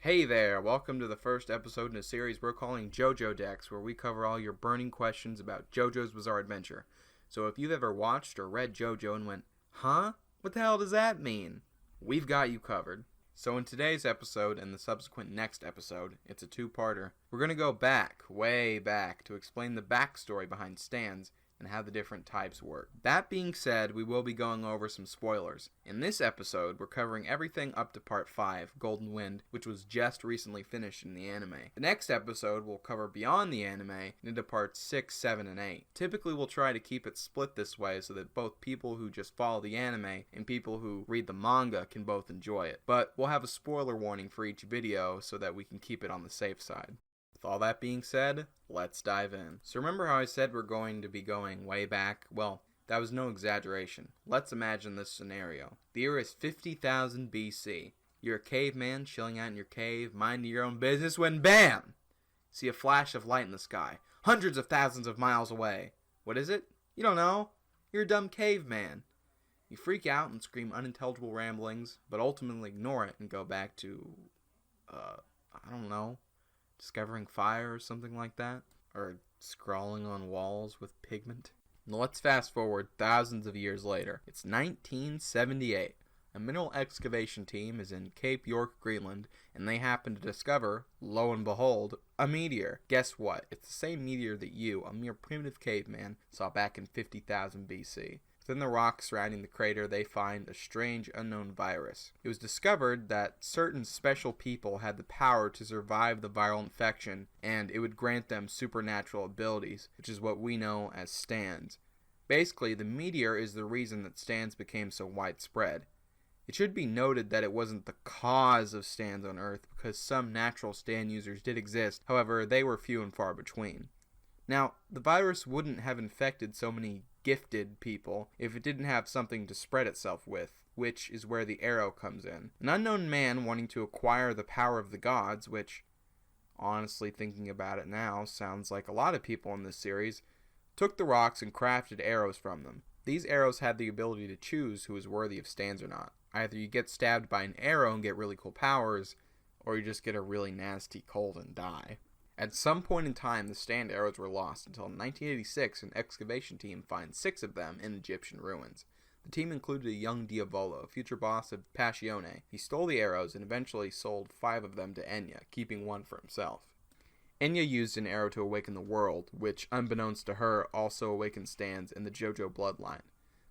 Hey there, welcome to the first episode in a series we're calling Jojodex, where we cover all your burning questions about JoJo's Bizarre Adventure. So if you've ever watched or read JoJo and went, huh? What the hell does that mean? We've got you covered. So in today's episode and the subsequent next episode, it's a two-parter, we're going to go back, way back, to explain the backstory behind stands and how the different types work. That being said, we will be going over some spoilers. In this episode, we're covering everything up to Part 5, Golden Wind, which was just recently finished in the anime. The next episode will cover beyond the anime and into Parts 6, 7, and 8. Typically, we'll try to keep it split this way so that both people who just follow the anime and people who read the manga can both enjoy it. But we'll have a spoiler warning for each video so that we can keep it on the safe side. With all that being said, let's dive in. So remember how I said we're going to be going way back? Well, that was no exaggeration. Let's imagine this scenario. The year is 50,000 BC. You're a caveman chilling out in your cave, minding your own business when BAM! See a flash of light in the sky, hundreds of thousands of miles away. What is it? You don't know. You're a dumb caveman. You freak out and scream unintelligible ramblings, but ultimately ignore it and go back to, I don't know, discovering fire or something like that, or scrawling on walls with pigment. Now let's fast forward thousands of years later. It's 1978. A mineral excavation team is in Cape York, Greenland, and they happen to discover, lo and behold, a meteor. Guess what? It's the same meteor that you, a mere primitive caveman, saw back in 50,000 BC. Within the rocks surrounding the crater, they find a strange unknown virus. It was discovered that certain special people had the power to survive the viral infection, and it would grant them supernatural abilities, which is what we know as stands. Basically, the meteor is the reason that stands became so widespread. It should be noted that it wasn't the cause of stands on Earth, because some natural stand users did exist, however, they were few and far between. Now, the virus wouldn't have infected so many gifted people if it didn't have something to spread itself with, which is where the arrow comes in. An unknown man wanting to acquire the power of the gods, which, honestly thinking about it now, sounds like a lot of people in this series, took the rocks and crafted arrows from them. These arrows had the ability to choose who is worthy of stands or not. Either you get stabbed by an arrow and get really cool powers, or you just get a really nasty cold and die. At some point in time, the stand arrows were lost until in 1986 an excavation team finds 6 of them in Egyptian ruins. The team included a young Diavolo, future boss of Passione. He stole the arrows and eventually sold 5 of them to Enya, keeping 1 for himself. Enya used an arrow to awaken the world, which, unbeknownst to her, also awakened stands in the Jojo bloodline.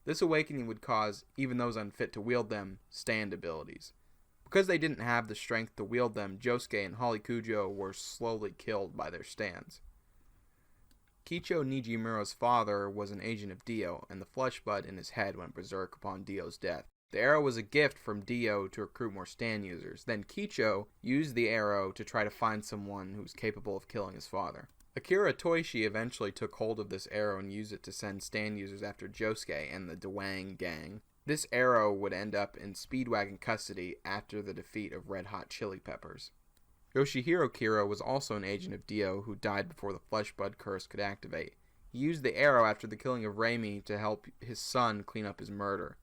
This awakening would cause even those unfit to wield them stand abilities. Because they didn't have the strength to wield them, Josuke and Holikujo were slowly killed by their stands. Kicho Nijimuro's father was an agent of Dio, and the flesh bud in his head went berserk upon Dio's death. The arrow was a gift from Dio to recruit more stand users. Then Kicho used the arrow to try to find someone who was capable of killing his father. Akira Toishi eventually took hold of this arrow and used it to send stand users after Josuke and the Dwang gang. This arrow would end up in Speedwagon custody after the defeat of Red Hot Chili Peppers. Yoshihiro Kiro was also an agent of Dio who died before the Flesh Bud curse could activate. He used the arrow after the killing of Reimi to help his son clean up his murder.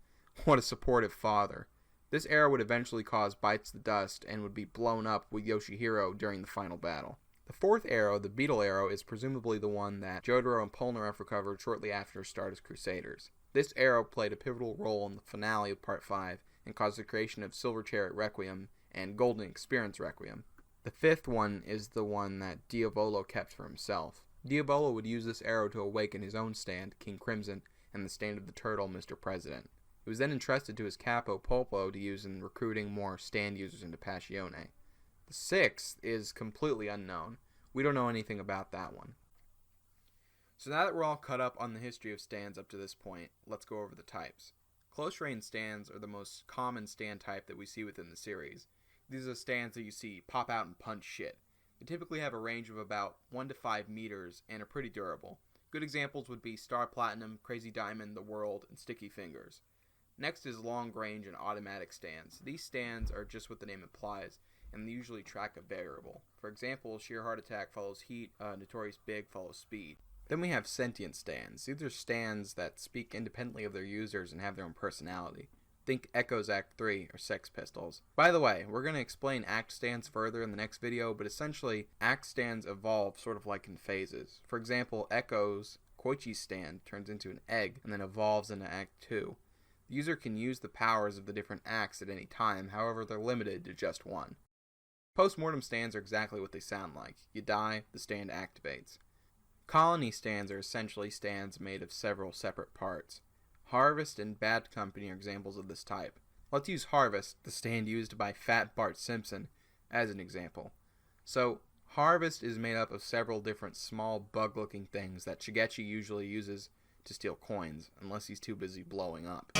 What a supportive father. This arrow would eventually cause Bites the Dust and would be blown up with Yoshihiro during the final battle. The 4th arrow, the Beetle Arrow, is presumably the one that Jotaro and Pellinore recovered shortly after Stardust Crusaders. This arrow played a pivotal role in the finale of Part 5 and caused the creation of Silver Chariot Requiem and Golden Experience Requiem. The 5th one is the one that Diavolo kept for himself. Diavolo would use this arrow to awaken his own stand, King Crimson, and the stand of the Turtle, Mr. President. It was then entrusted to his capo, Polpo, to use in recruiting more stand users into Passione. The 6th is completely unknown. We don't know anything about that one. So now that we're all caught up on the history of stands up to this point, let's go over the types. Close range stands are the most common stand type that we see within the series. These are stands that you see pop out and punch shit. They typically have a range of about 1 to 5 meters and are pretty durable. Good examples would be Star Platinum, Crazy Diamond, The World, and Sticky Fingers. Next is long range and automatic stands. These stands are just what the name implies, and they usually track a variable. For example, Sheer Heart Attack follows Heat, Notorious Big follows Speed. Then we have sentient stands. These are stands that speak independently of their users and have their own personality. Think Echoes Act 3 or Sex Pistols. By the way, we're going to explain act stands further in the next video, but essentially, act stands evolve sort of like in phases. For example, Echo's Koichi stand turns into an egg and then evolves into Act 2. The user can use the powers of the different acts at any time, however they're limited to just one. Post-mortem stands are exactly what they sound like. You die, the stand activates. Colony stands are essentially stands made of several separate parts. Harvest and Bad Company are examples of this type. Let's use Harvest, the stand used by Fat Bart Simpson, as an example. So, Harvest is made up of several different small bug-looking things that Shigechi usually uses to steal coins, unless he's too busy blowing up.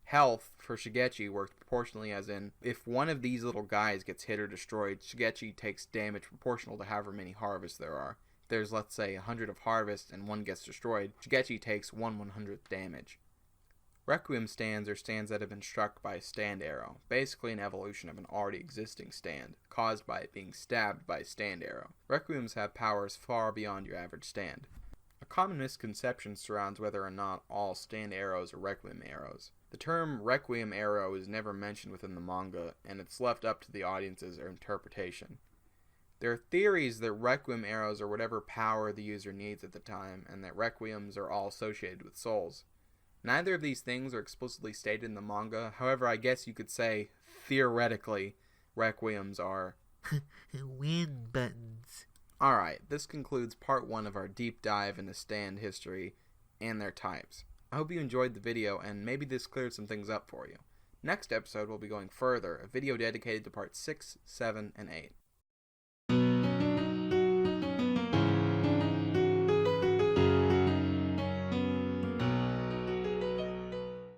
Health, for Shigechi, works proportionally, as in, if one of these little guys gets hit or destroyed, Shigechi takes damage proportional to however many harvests there are. If there's, let's say, 100 of harvest and one gets destroyed, Shigechi takes 1/100th damage. Requiem stands are stands that have been struck by a stand arrow, basically an evolution of an already existing stand, caused by it being stabbed by a stand arrow. Requiems have powers far beyond your average stand. A common misconception surrounds whether or not all stand arrows are Requiem arrows. The term Requiem arrow is never mentioned within the manga, and it's left up to the audience's interpretation. There are theories that Requiem arrows are whatever power the user needs at the time, and that Requiems are all associated with souls. Neither of these things are explicitly stated in the manga, however I guess you could say, theoretically, Requiems are win buttons. Alright, this concludes part 1 of our deep dive into stand history and their types. I hope you enjoyed the video, and maybe this cleared some things up for you. Next episode we'll be going further, a video dedicated to parts 6, 7, and 8.